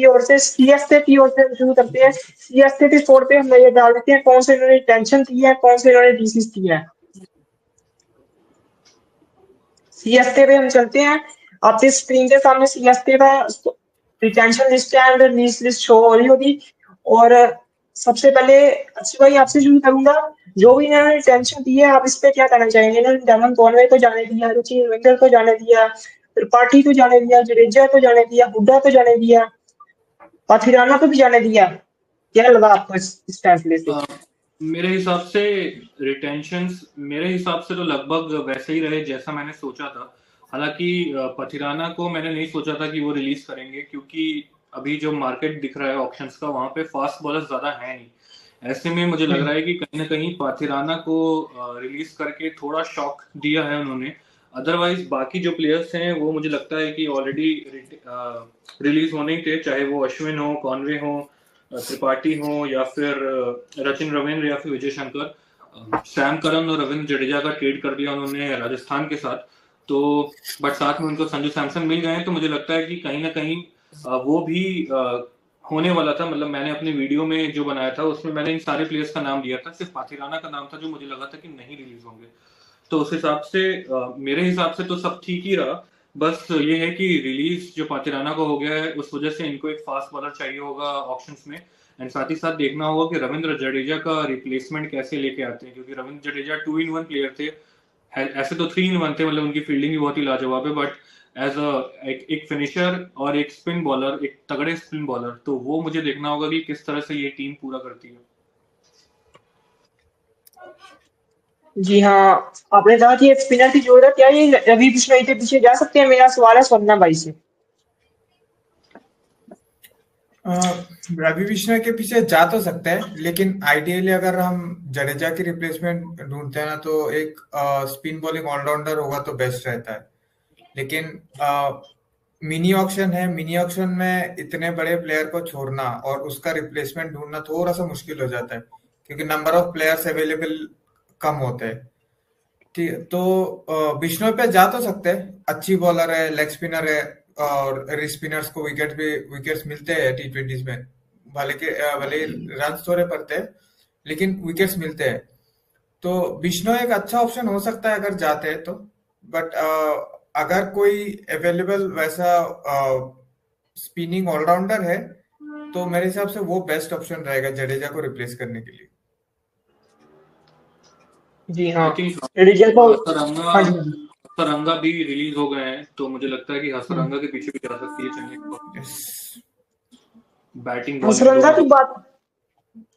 ओर से सीएसके की ओर से शुरू करते हैं। सीएसके के स्कोर पे हम नजर डाल देते हैं कौन से इन्होंने टेंशन दी है, कौन से इन्होंने डीसीस दी है। सीएसके पे हम चलते हैं। आपके स्क्रीन के सामने सीएसके का retention list and lease list show हो रही होगी। और सबसे पहले अच्छी भाई आपसे शुरू करूंगा, जो भी इन्होंने रिटेंशन दी है आप इस पे क्या कहना चाहेंगे? इन्होंने डेमन कॉनवे को जाने दिया, रुचि रविंदर को जाने दिया, त्रिपाठी को जाने दिया, जडेजा को जाने दिया, हुड्डा को जाने दिया, पाथिराना को भी जाने दिया। क्या लगा आपको इस फैसले से? मेरे हिसाब से रिटेंशंस मेरे हिसाब से तो लगभग वैसे ही रहे जैसा मैंने सोचा था। हालांकि पथिराना को मैंने नहीं सोचा था कि वो रिलीज करेंगे, क्योंकि अभी जो मार्केट दिख रहा है ऑप्शंस का, वहां पे फास्ट बॉलर ज्यादा है नहीं। ऐसे में मुझे लग रहा है कि कहीं ना कहीं पाथिराना को रिलीज करके थोड़ा शॉक दिया है उन्होंने। अदरवाइज बाकी जो प्लेयर्स हैं वो मुझे लगता है कि ऑलरेडी रिलीज होने ही थे, चाहे वो अश्विन हो, कॉनवे हो, त्रिपाठी हो, या फिर रचिन रविंद्र, या फिर विजय शंकर। सैम करन और रविंद्र जडेजा का ट्रेड कर दिया उन्होंने राजस्थान के साथ, तो बट साथ में उनको संजू सैमसन मिल गए। तो मुझे लगता है कि कहीं ना कहीं वो भी होने वाला था। मतलब मैंने अपने वीडियो में जो बनाया था उसमें मैंने इन सारे प्लेयर्स का नाम दिया था, सिर्फ पाथिराना का नाम था जो मुझे लगा था कि नहीं रिलीज होंगे। तो उस हिसाब से मेरे हिसाब से तो सब ठीक ही रहा। बस ये है कि रिलीज जो पाथिराना को हो गया है उस वजह से इनको एक फास्ट बॉलर चाहिए होगा ऑप्शंस में। एंड साथ ही साथ देखना होगा कि रविंद्र जडेजा का रिप्लेसमेंट कैसे लेके आते हैं, क्योंकि रविंद्र जडेजा 2-in-1 प्लेयर थे। ऐसे तो 3-in-1 थे, मतलब उनकी फील्डिंग भी बहुत ही लाजवाब है, बट एज एक फिनिशर और एक स्पिन बॉलर, एक तगड़े स्पिन बॉलर, तो वो मुझे देखना होगा कि किस तरह से ये टीम पूरा करती है। जी हाँ, आपने कहा कि एक स्पिनर की जरूरत, क्या ये रवि बिश्नोई के पीछे जा सकते हैं? मेरा सवाल है स्वप्ना भाई से। रवि बिश्नोई के पीछे जा तो सकते हैं, लेकिन आइडियली अगर हम जडेजा की रिप्लेसमेंट ढूंढते हैं ना, तो एक स्पिन बॉलिंग ऑलराउंडर होगा तो बेस्ट रहता है। लेकिन मिनी ऑक्शन है, मिनी ऑक्शन में इतने बड़े प्लेयर को छोड़ना और उसका रिप्लेसमेंट ढूंढना थोड़ा सा मुश्किल हो जाता है, क्योंकि नंबर ऑफ प्लेयर्स अवेलेबल कम होते हैं। ठीक है, तो बिश्नोई पे जा तो सकते हैं, अच्छी बॉलर है, लेग स्पिनर है, और स्पिनर्स को विकेट्स मिलते हैं T20s में। भले रन थोड़े पड़ते हैं, लेकिन विकेट्स मिलते हैं। तो बिश्नोई एक अच्छा ऑप्शन हो सकता है अगर जाते हैं तो। बट अगर कोई अवेलेबल वैसा स्पिनिंग ऑलराउंडर है तो मेरे हिसाब से वो बेस्ट ऑप्शन रहेगा जडेजा को रिप्लेस करने के लिए। जी हाँ, हसरंगा भी रिलीज हो गए हैं, तो मुझे लगता है कि हसरंगा के पीछे भी जा सकती है चेन्नई। बैटिंग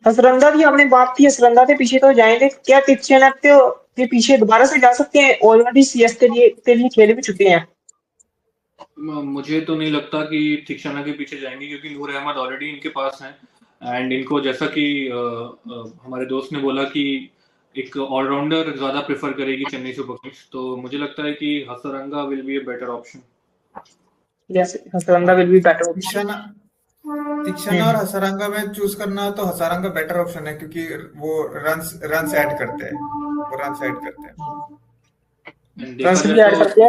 हसरंगा की आपने बात की, हसरंगा के पीछे तो जाएंगे। क्या टिप्चेनक के पीछे दोबारा से जा सकते हैं? ऑलरेडी सीएस के लिए खेल भी चुके हैं। मुझे तो नहीं लगता कि थिक्शना के पीछे जाएंगे, क्योंकि नूर अहमद ऑलरेडी इनके पास हैं। एंड इनको जैसा कि हमारे दोस्त ने बोला कि एक ऑलराउंडर ज्यादा प्रेफर करेगी चेन्नई सुपर किंग्स, तो मुझे लगता है कि Hasaranga will be a better option. Yes, Hasaranga will be better option. तीक्ष्णा और हसरंगा में चूज करना है तो हसरंगा बेटर ऑप्शन है, क्योंकि वो रन ऐड करते हैं,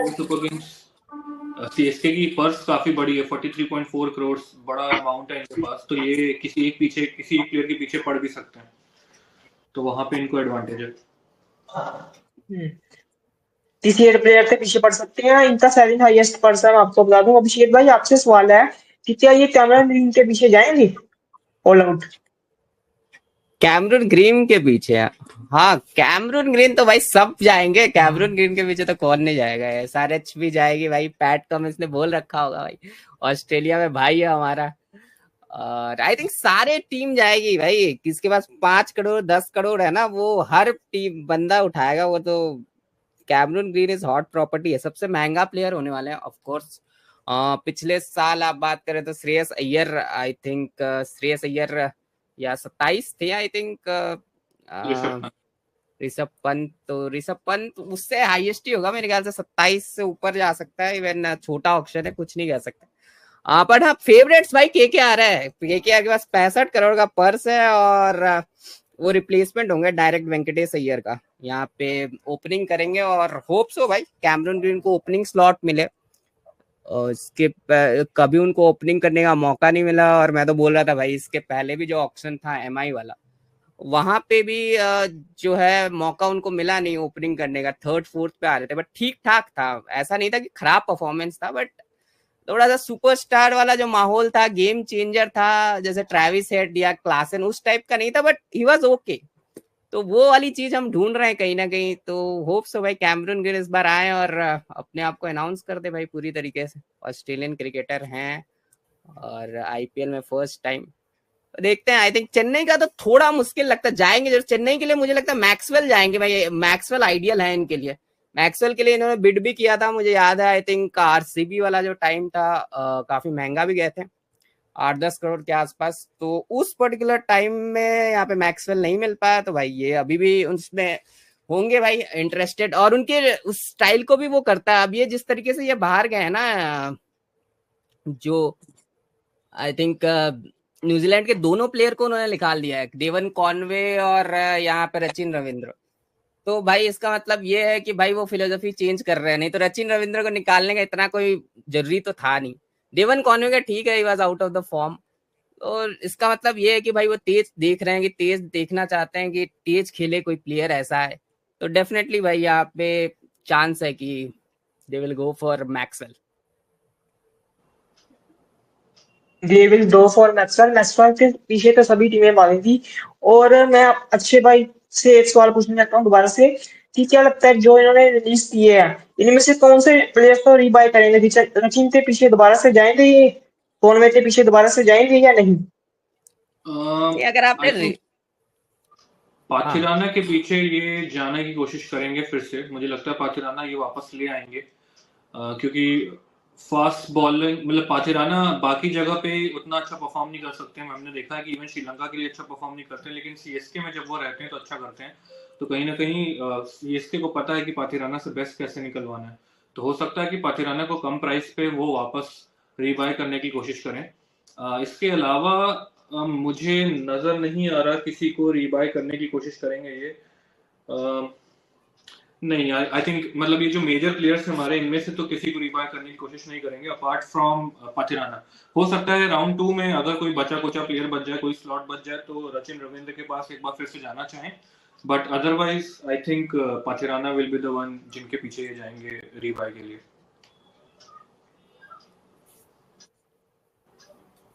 सुपर किंग्स सीएसके की पर्स काफी बड़ी है, 43.4 करोड़, बड़ा अमाउंट है इनके पास। तो ये किसी एक प्लेयर के पीछे पड़ भी सकते हैं, तो वहां पे इनको एडवांटेज है। किसी एक प्लेयर के पीछे पड़ सकते हैं। इनका 7th हाईएस्ट पर्सन आपको बता दूं। अभिषेक भाई आपसे सवाल है कि क्या ये कैमरन ग्रीन के पीछे जाएंगे ऑल आउट? कैमरून ग्रीन के पीछे? हाँ, कैमरून ग्रीन तो भाई सब जाएंगे। कैमरून ग्रीन के पीछे तो कौन नहीं जाएगा? SRH भी जाएगी भाई, पैट कमिंस ने बोल रखा होगा भाई, ऑस्ट्रेलिया में भाई है हमारा। और आई थिंक सारे टीम जाएगी भाई। किसके पास 5 करोड़ 10 करोड़ है ना, वो हर टीम बंदा उठाएगा। वो तो Cameron Green is hot property है, सबसे महंगा प्लेयर होने वाले हैं ऑफ कोर्स। पिछले साल आप बात करें तो श्रेयस अय्यर, आई थिंक श्रेयस अय्यर या 27 थे आई थिंक। ऋषभ पंत उससे हाईएस्ट ही होगा मेरे ख्याल से, 27 से ऊपर जा सकता है। इवन छोटा ऑप्शन है, कुछ नहीं कह सकते। बट हाँ, फेवरेट्स भाई के आ रहा है। के के पास 65 करोड़ का पर्स है, और वो रिप्लेसमेंट होंगे डायरेक्ट वेंकटेश अय्यर का। यहाँ पे ओपनिंग करेंगे और होप सो भाई कैमरून ग्रीन को ओपनिंग स्लॉट मिले। कभी उनको ओपनिंग करने का मौका नहीं मिला। और मैं तो बोल रहा था भाई इसके पहले भी जो ऑक्शन था MI वाला, वहां पे भी जो है मौका उनको मिला नहीं ओपनिंग करने का, 3rd 4th पे आ रहे थे, बट ठीक ठाक था, ऐसा नहीं था कि खराब परफॉर्मेंस था, बट थोड़ा सा सुपरस्टार वाला जो माहौल था, गेम चेंजर था, जैसे ट्रेविस हेड या क्लासन उस टाइप का नहीं था, बट ही वाज ओके। तो वो वाली चीज हम ढूंढ रहे हैं कहीं ना कहीं। तो होप सो भाई कैमरून ग्रीन इस बार आए और अपने आप को अनाउंस कर दे भाई पूरी तरीके से। ऑस्ट्रेलियन क्रिकेटर हैं और IPL में फर्स्ट टाइम। देखते हैं। आई थिंक चेन्नई का तो थोड़ा मुश्किल लगता है, जाएंगे जो चेन्नई के लिए मुझे लगता है मैक्सवेल जाएंगे भाई, मैक्सवेल आइडियल है इनके लिए। मैक्सवेल के लिए इन्होंने बिड भी किया था, मुझे याद है, आई थिंक RCB वाला जो टाइम था काफी महंगा भी गए थे, 8-10 करोड़ के आसपास। तो उस पर्टिकुलर टाइम में यहाँ पे मैक्सवेल नहीं मिल पाया, तो भाई ये अभी भी उसमें होंगे भाई इंटरेस्टेड, और उनके उस स्टाइल को भी वो करता है। अब ये जिस तरीके से ये बाहर गए हैं ना, जो आई थिंक न्यूजीलैंड के दोनों प्लेयर को उन्होंने निकाल दिया है, डेवन कॉनवे और यहाँ पे रचिन रविंद्र। तो भाई इसका मतलब ये है कि भाई वो फिलोसफी चेंज कर रहे हैं, नहीं तो रचिन रविंद्र को निकालने का इतना कोई जरूरी तो था नहीं। डेवन कॉनवे का ठीक है, he was out of the form. और इसका मतलब ये है कि भाई वो तेज देख रहे हैं, कि तेज देखना चाहते हैं कि तेज खेले कोई प्लेयर ऐसा है। तो डेफिनेटली भाई यहाँ पे चांस है कि they will go for Maxwell. They will go for Maxwell. Maxwell के पीछे तो सभी टीमें भागी थी। और मैं अच्छे भाई से एक सवाल पूछना चाहता हूँ दोबारा से, कि क्या लगता है जो इन्होंने रिलीज किए हैं, इनमें से कौन से प्लेयर्स को रीबाय करेंगे? रचिन के पीछे दोबारा से जाएंगे ये, कॉनवे के पीछे दोबारा से जाएंगे या नहीं? अगर आपने पाथिराना के पीछे ये जाने की कोशिश करेंगे फिर से, मुझे लगता है पाथिराना ये वापस ले आएंगे, क्योंकि फास्ट बॉलिंग, मतलब पाथिराना बाकी जगह पे उतना अच्छा परफॉर्म नहीं कर सकते हैं। हमने देखा है कि इवन श्रीलंका के लिए अच्छा परफॉर्म नहीं करते, लेकिन CSK में जब वो रहते हैं तो अच्छा करते हैं। तो कहीं ना कहीं CSK को पता है कि पाथिराना से बेस्ट कैसे निकलवाना है। तो हो सकता है कि पाथिराना को कम प्राइस पे वो वापस रीबाय करने की कोशिश करें। इसके अलावा मुझे नजर नहीं आ रहा किसी को रीबाय करने की कोशिश करेंगे ये। नहीं, आई थिंक मतलब ये जो मेजर प्लेयर्स हमारे, इनमें से तो किसी को रीबाय करने की कोशिश नहीं करेंगे अपार्ट फ्रॉम पाथिराना। हो सकता है राउंड 2 में अगर कोई बचा कुचा प्लेयर बच जाए, कोई स्लॉट बच जाए, तो रचिन रविंद्र के पास एक बार फिर से जाना चाहें, but otherwise I think Pathirana will be the one जिनके पीछे ये जाएंगे रीबाय के लिए।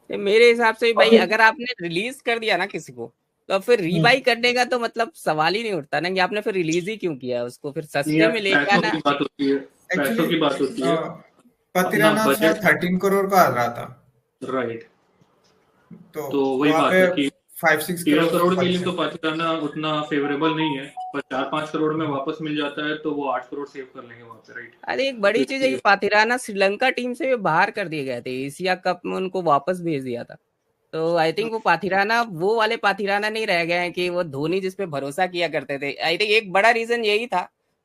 मेरे हिसाब से भाई अगर आपने रिलीज कर दिया ना किसी को, तो फिर रीबाई करने का तो मतलब सवाल ही नहीं उठता ना, कि आपने फिर रिलीज ही क्यों किया उसको, फिर सस्ते में लेकर ना। पैसों की बात होती है। पाथिराना 13 करोड़ का आ रहा था, राइट। तो वही बात है कि 5-6 करोड़ के लिए तो पाथिराना उतना फेवरेबल नहीं है, पर 4-5 करोड़ में वापस मिल जाता है तो वो 8 करोड़ सेव कर लेंगे वहां पे, राइट। अरे एक बड़ी चीज है कि पाथिराना श्रीलंका टीम से भी बाहर कर दिए गए थे, एशिया कप में उनको वापस भेज दिया था। तो आई थिंक वो पाथिराना वो वाले पाथिराना नहीं रह गए हैं कि वो धोनी जिसपे भरोसा किया करते थे। आई थिंक एक बड़ा रीजन यही था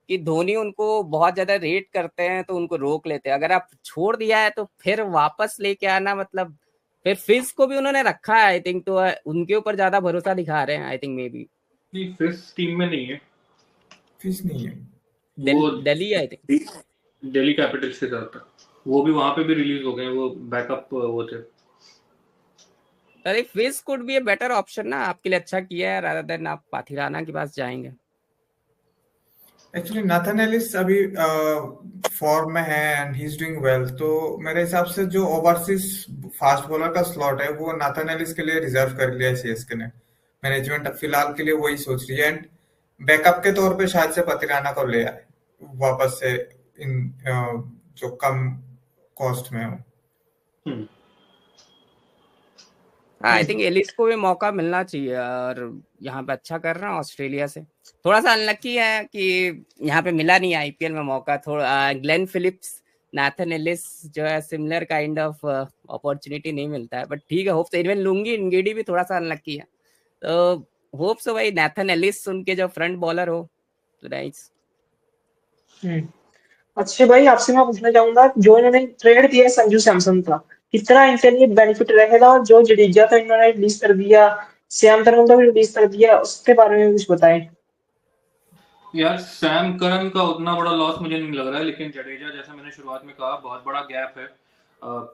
कि धोनी उनको बहुत ज्यादा रेट करते हैं, तो उनको रोक लेते हैं। अगर आप छोड़ दिया है तो फिर वापस लेके आना, मतलब फिर फिश को भी उन्होंने रखा है आई थिंक, तो उनके ऊपर ज्यादा भरोसा दिखा रहे हैं आई थिंक। मे बी नहीं, फिश टीम में नहीं है, फिश नहीं है, वो Delhi I think, Delhi Capitals के साथ था। वो भी वहां पे भी रिलीज हो गए, वो बैकअप वो थे। अरे fish could be a better option ना, आपके लिए अच्छा किया है रादर देन आप पाथिराना के पास जाएंगे। एक्चुअली नाथन एलिस अभी फॉर्म में है and he is doing well, तो मेरे हिसाब से जो ओवरसीज फास्ट बॉलर का स्लॉट है वो नाथन एलिस के लिए रिजर्व कर लिया है CSK ने। मैनेजमेंट अब फिलहाल के लिए वही सोच रही है, एंड बैकअप के तौर पे शायद से पाथिराना को ले आए वापस से, इन जो कम कॉस्ट में हो। आई थिंक एलिस को भी मौका मिलना चाहिए, और यहाँ पे अच्छा कर रहा है ऑस्ट्रेलिया से। थोड़ा सा अनलकी है कि यहाँ पे मिला नहीं IPL में मौका। थोड़ा ग्लेन फिलिप्स, नाथन एलिस जो है सिमिलर काइंड ऑफ अपॉर्चुनिटी नहीं मिलता है, बट ठीक है, होप सो। इवन लुंगी इंगेडी भी थोड़ा सा अनलकी है, तो होप सो भाई नाथन एलिस उनके जो फ्रंट बॉलर हो तो नाइस। अच्छे भाई, आपसे मैं पूछना चाहूंगा, जो इन्होंने ट्रेड किया संजू सैमसन था, कितना इनके लिए बेनिफिट रहेगा? और जो जडेजा तो इन्होंने रिलीज कर दिया, श्याम सरन को भी रिलीज कर दिया, उसके बारे में कुछ बताएं। यार सैम करन का उतना बड़ा लॉस मुझे नहीं लग रहा है, लेकिन जडेजा जैसा मैंने शुरुआत में कहा बहुत बड़ा गैप है।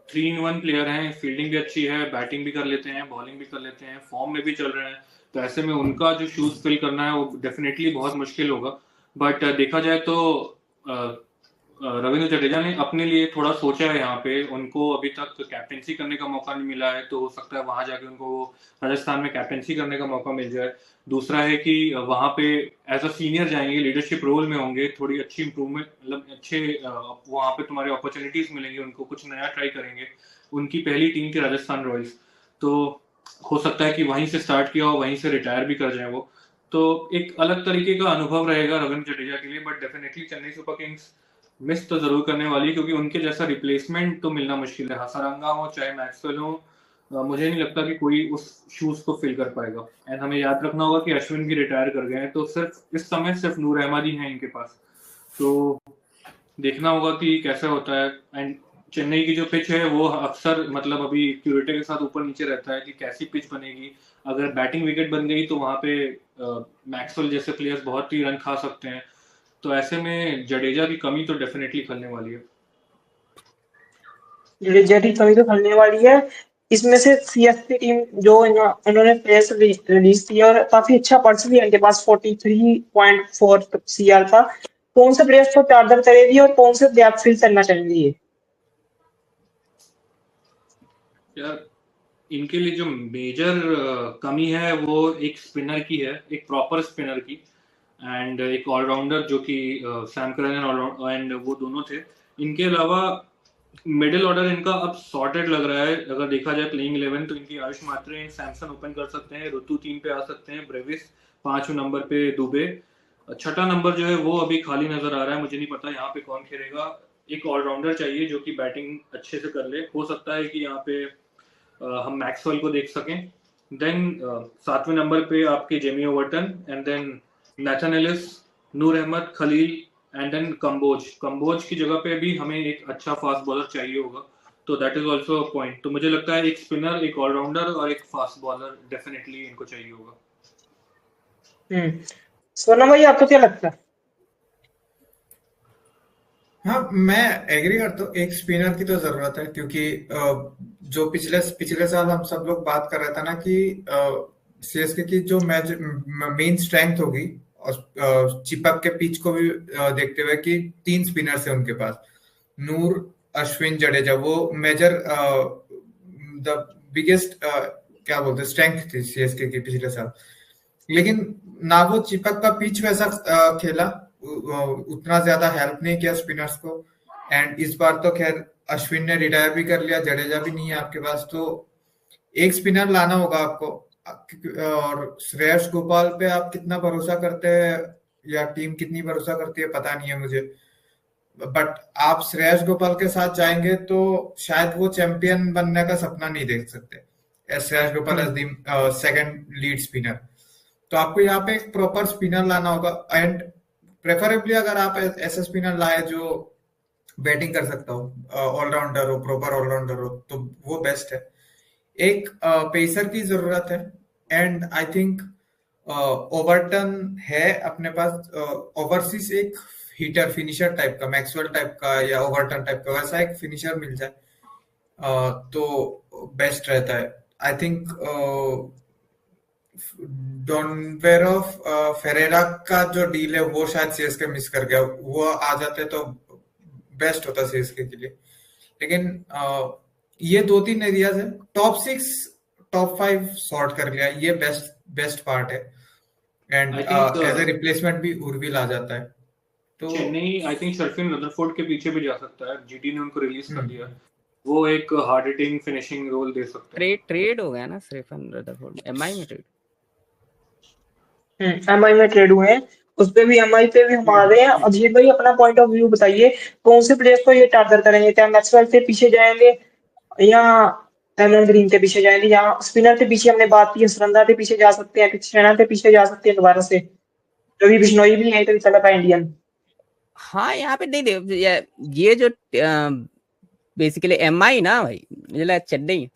3-in-1 प्लेयर हैं, फील्डिंग भी अच्छी है, बैटिंग भी कर लेते हैं, बॉलिंग भी कर लेते हैं, फॉर्म में भी चल रहे हैं, तो ऐसे में उनका जो शूज फिल करना है वो डेफिनेटली बहुत मुश्किल होगा। बट देखा जाए तो रविंद्र जडेजा ने अपने लिए थोड़ा सोचा है यहाँ पे, उनको अभी तक कैप्टेंसी करने का मौका नहीं मिला है, तो हो सकता है वहां जाके उनको राजस्थान में कैप्टेंसी करने का मौका मिल जाए। दूसरा है कि वहां पे एज अ सीनियर जाएंगे, लीडरशिप रोल में होंगे, थोड़ी अच्छी इंप्रूवमेंट, मतलब अच्छे वहां पे तुम्हारे अपॉर्चुनिटीज मिलेंगी उनको, कुछ नया ट्राई करेंगे। उनकी पहली टीम थी राजस्थान रॉयल्स, तो हो सकता है कि वहीं से स्टार्ट किया हो, वहीं से रिटायर भी कर जाए वो, तो एक अलग तरीके का अनुभव रहेगा रविंद्र जडेजा के लिए। But definitely Chennai super Kings miss तो जरूर करने वाली है, क्योंकि उनके जैसा रिप्लेसमेंट तो मिलना मुश्किल है। हसारंगा हो चाहे मैक्सवेल हो, मुझे नहीं लगता कि कोई उस शूज को फिल कर पाएगा। एंड हमें याद रखना होगा कि अश्विन भी रिटायर कर गए हैं, तो सिर्फ इस समय सिर्फ नूर अहमद ही हैं इनके पास, तो देखना होगा कि कैसा होता है। एंड चेन्नई की जो पिच है वो अक्सर मतलब अभी क्यूरेटर के साथ ऊपर नीचे रहता है कि कैसी पिच बनेगी। अगर बैटिंग विकेट बन गई तो वहां पे मैक्सवेल जैसे प्लेयर्स बहुत ही रन खा सकते हैं, तो ऐसे में जडेजा की कमी तो डेफिनेटली खलने वाली है। जडेजा की कमी तो खलने वाली है। इसमें से सीएसके टीम जो उन्होंने प्लेयर्स रिलीज किया और काफी अच्छा पर्स भी है इनके पास 43.4 सीआर का, कौन से प्लेयर्स को टारगेट करेगी और कौन से गैप फिल करना चाहेंगे ये? यार इनके लिए जो मेजर कमी है वो एक स्पिनर की है, एक प्रॉपर स्पिनर की, एंड एक ऑलराउंडर जो कि सैम करन एंड वो दोनों थे। इनके अलावा मिडिल ऑर्डर इनका अब सॉर्टेड लग रहा है। अगर देखा जाए प्लेइंग 11 तो इनकी आयुष मात्रे सैमसन ओपन कर सकते हैं, ऋतु 3 पे आ सकते हैं, ब्रेविस 5 नंबर पे दुबे, छठा नंबर जो है वो अभी खाली नजर आ रहा है, मुझे नहीं पता यहाँ पे कौन खेलेगा। एक ऑलराउंडर चाहिए जो कि बैटिंग अच्छे से कर ले, हो सकता है कि यहाँ पे हम मैक्सवेल को देख सकें। देन 7वें नंबर पे आपके Jamie Overton, and then Nathan Ellis, Noor Ahmad, Khaleel, and then Kamboj की जगह पे भी हमें एक अच्छा फास्ट बॉलर चाहिए होगा, तो that is also a point. तो मुझे लगता है एक स्पिनर, एक ऑलराउंडर और एक फास्ट बॉलर डेफिनेटली इनको चाहिए होगा। सोना भाई आपको क्या लगता है? हाँ, मैं एग्री करता हूँ, एक स्पिनर की तो जरूरत है, क्योंकि जो पिछले साल हम सब लोग बात कर रहे थे ना कि सीएसके की जो मेन स्ट्रेंथ होगी, और चिपक के पिच को भी देखते हुए कि 3 स्पिनर्स है उनके पास, नूर, अश्विन, जडेजा, वो मेजर द बिगेस्ट क्या बोलते स्ट्रेंथ थी सीएसके की पिछले साल। लेकिन ना वो चिपक का पिच वैसा खेला, उतना ज्यादा हेल्प नहीं किया स्पिनर्स को। एंड इस बार तो खैर अश्विन ने रिटायर भी कर लिया, जडेजा भी नहीं है आपके पास, तो एक स्पिनर लाना होगा आपको। और श्रेयस गोपाल पे आप कितना भरोसा करते हैं या टीम कितनी भरोसा करती है पता नहीं है मुझे, बट आप श्रेयस गोपाल के साथ जाएंगे तो शायद वो चैंपियन बनने का सपना नहीं देख सकते। Shreyas Gopal as the second lead spinner, तो आपको यहाँ पे एक प्रॉपर स्पिनर लाना होगा। एंड प्रेफरेबली अगर आप ऐसा स्पिनर लाए जो बैटिंग कर सकता हो, ऑलराउंडर हो, प्रॉपर ऑलराउंडर हो, तो वो बेस्ट है। एक पेसर की जरूरत है, एंड आई थिंक ओवर्टन है अपने पास। ओवरसीज एक हिटर फिनिशर टाइप का, मैक्सवेल टाइप का या ओवर्टन टाइप का, वैसा एक फिनिशर मिल जाए तो बेस्ट रहता है। आई थिंक डॉनवेरोफ फेरेरा का जो डील है वो शायद सीएसके मिस कर गया, वो आ जाते तो बेस्ट होता सीएसके के लिए। लेकिन ये 2-3 एरियाज है, टॉप 6 टॉप 5 सॉर्ट कर लिया, ये बेस्ट पार्ट है। एंड एज ए रिप्लेसमेंट भी उर्विल आ जाता है, तो चेन्नई आई थिंक शर्फिन रदरफोर्ड के पीछे भी जा सकता है, जीटी ने उनको रिलीज कर दिया, वो एक हार्ड हिटिंग फिनिशिंग रोल दे सकते हैं। ट्रेड हो गया ना शर्फिन रदरफोर्ड, एमआई में ट्रेड। एमआई में ट्रेड हुए हैं, उस पे भी एमआई पे भी हम आ रहे हैं। अजीत भाई अपना पॉइंट ऑफ व्यू बताइए, कौन से प्लेयर्स को ये टारगेट करेंगे? क्या मैक्सवेल के पीछे जाएंगे या कैमरन ग्रीन के पीछे जाएंगे? या स्पिनर के पीछे हमने बात की, सुरंदा के पीछे जा सकते हैं, सेना के पीछे जा सकते हैं दोबारा से, रवि बिश्नोई भी है तो चला था इंडियन। हाँ यहाँ पे नहीं ये जो बेसिकली एमआई ना भाई, मुझे लगा चेन्नई,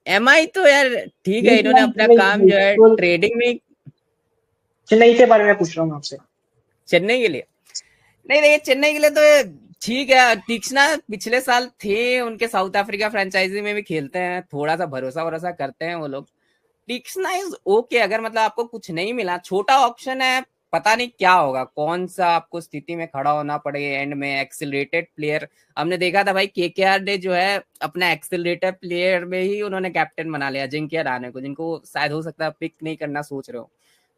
एमआई तो यार ठीक है, इन्होंने अपना काम जो है ट्रेडिंग में। चेन्नई के बारे में पूछ रहा हूँ आपसे। चेन्नई के लिए नहीं, देखिए चेन्नई के लिए तो ठीक है। तीक्ष्णा पिछले साल थे, उनके साउथ अफ्रीका फ्रेंचाइजी में भी खेलते हैं, थोड़ा सा भरोसा करते हैं वो लोग। तीक्ष्णा इज ओके, अगर मतलब आपको कुछ नहीं मिला, छोटा ऑप्शन है, पता नहीं क्या होगा, कौन सा आपको स्थिति में खड़ा होना पड़ेगा एंड में। एक्सिलरेटेड प्लेयर हमने देखा था भाई, केकेआर ने जो है अपना एक्सिलरेटेड प्लेयर में ही उन्होंने कैप्टन बना लिया अजिंक्य रहाणे को, जिनको शायद हो सकता है पिक नहीं करना सोच रहे हो।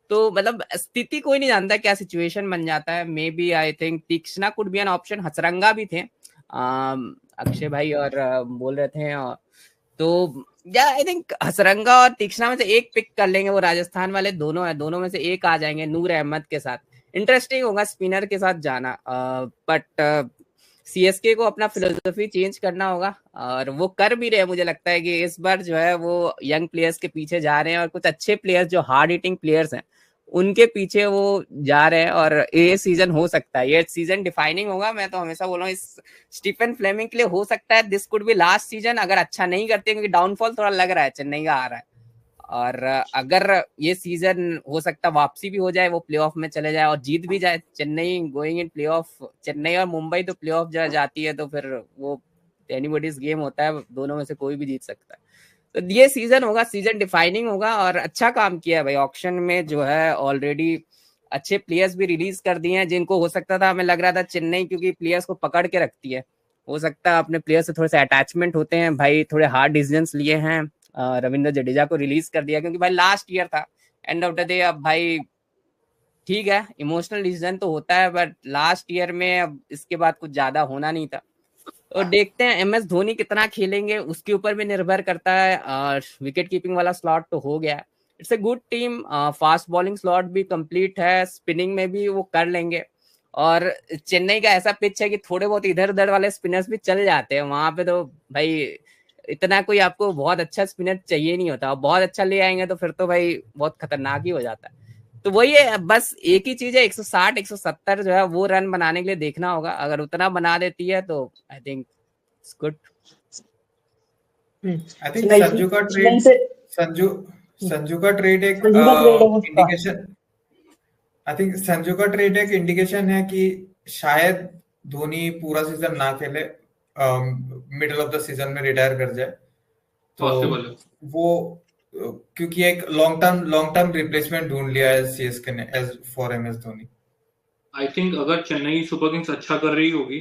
तो मतलब स्थिति कोई नहीं जानता क्या सिचुएशन बन जाता है। Maybe I think Theekshana could be an option. Hasaranga भी थे, अक्षय भाई और बोल रहे थे, तो या आई थिंक हसरंगा और तीक्ष्णा में से एक पिक कर लेंगे। वो राजस्थान वाले दोनों है, दोनों में से एक आ जाएंगे नूर अहमद के साथ। इंटरेस्टिंग होगा स्पिनर के साथ जाना, बट सीएसके को अपना फिलोसफी चेंज करना होगा और वो कर भी रहे हैं। मुझे लगता है कि इस बार जो है वो यंग प्लेयर्स के पीछे जा रहे हैं और कुछ अच्छे प्लेयर्स जो हार्ड हिटिंग प्लेयर्स हैं उनके पीछे वो जा रहे हैं। और ये सीजन हो सकता है, ये सीजन डिफाइनिंग होगा। मैं तो हमेशा बोल रहा हूँ इस स्टीफन फ्लेमिंग के लिए हो सकता है this could be last season, अगर अच्छा नहीं करते, क्योंकि डाउनफॉल थोड़ा लग रहा है चेन्नई का आ रहा है। और अगर ये सीजन हो सकता है वापसी भी हो जाए, वो प्लेऑफ में चले जाए और जीत भी जाए Chennai going in playoff. Chennai और मुंबई तो प्लेऑफ जाती है तो फिर वो एनीबॉडीज गेम होता है, दोनों में से कोई भी जीत सकता है। तो ये सीजन होगा, सीजन डिफाइनिंग होगा। और अच्छा काम किया है भाई ऑक्शन में, जो है ऑलरेडी अच्छे प्लेयर्स भी रिलीज कर दिए हैं, जिनको हो सकता था, हमें लग रहा था चेन्नई क्योंकि प्लेयर्स को पकड़ के रखती है, हो सकता है अपने प्लेयर्स से थोड़े से अटैचमेंट होते हैं भाई, थोड़े हार्ड डिसीजंस लिए हैं। रविंद्र जडेजा को रिलीज कर दिया क्योंकि भाई लास्ट ईयर था, एंड ऑफ द डे अब भाई ठीक है इमोशनल डिसीजन तो होता है, बट लास्ट ईयर में अब इसके बाद कुछ ज्यादा होना नहीं था। तो देखते हैं एमएस धोनी कितना खेलेंगे, उसके ऊपर भी निर्भर करता है। विकेट कीपिंग वाला स्लॉट तो हो गया है, it's a good team. Fast bowling slot भी कंप्लीट है, स्पिनिंग में भी वो कर लेंगे। और चेन्नई का ऐसा पिच है कि थोड़े बहुत इधर उधर वाले स्पिनर्स भी चल जाते हैं वहां पे, तो भाई इतना कोई आपको बहुत अच्छा स्पिनर चाहिए नहीं होता, बहुत अच्छा ले आएंगे तो फिर तो भाई बहुत खतरनाक ही हो जाता है। तो वही है, बस एक ही चीज है, 160 170 जो है वो रन बनाने के लिए देखना होगा। अगर उतना बना देती है तो I think it's good. I think Chennai Sanju का चेन्नई ट्रेड से संजू का ट्रेड एक संजू का ट्रेड है वो उसका। इंडिकेशन आई थिंक संजू का ट्रेड एक इंडिकेशन है कि शायद धोनी पूरा सीजन ना खेले, मिडिल ऑफ द सीजन में रिटायर कर जाए। तो पॉसिबल है वो क्योंकि एक लॉन्ग टर्म रिप्लेसमेंट ढूंढ लिया है सीएसके ने as for MS Dhoni. I think अगर चेन्नई सुपर किंग्स अच्छा कर रही होगी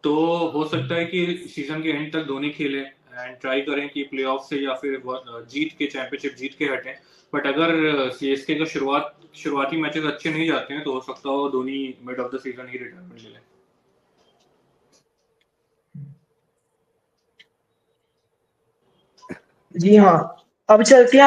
तो हो सकता है कि सीजन के एंड तक धोनी खेले एंड ट्राई करें कि प्लेऑफ से या फिर जीत के चैंपियनशिप जीत के हटें। बट अगर सीएसके का शुरुआती मैचेस अच्छे नहीं जाते हैं तो हो सकता हो Dhoni mid of the season he retirement ले ले। जी हाँ, अब चलते हैं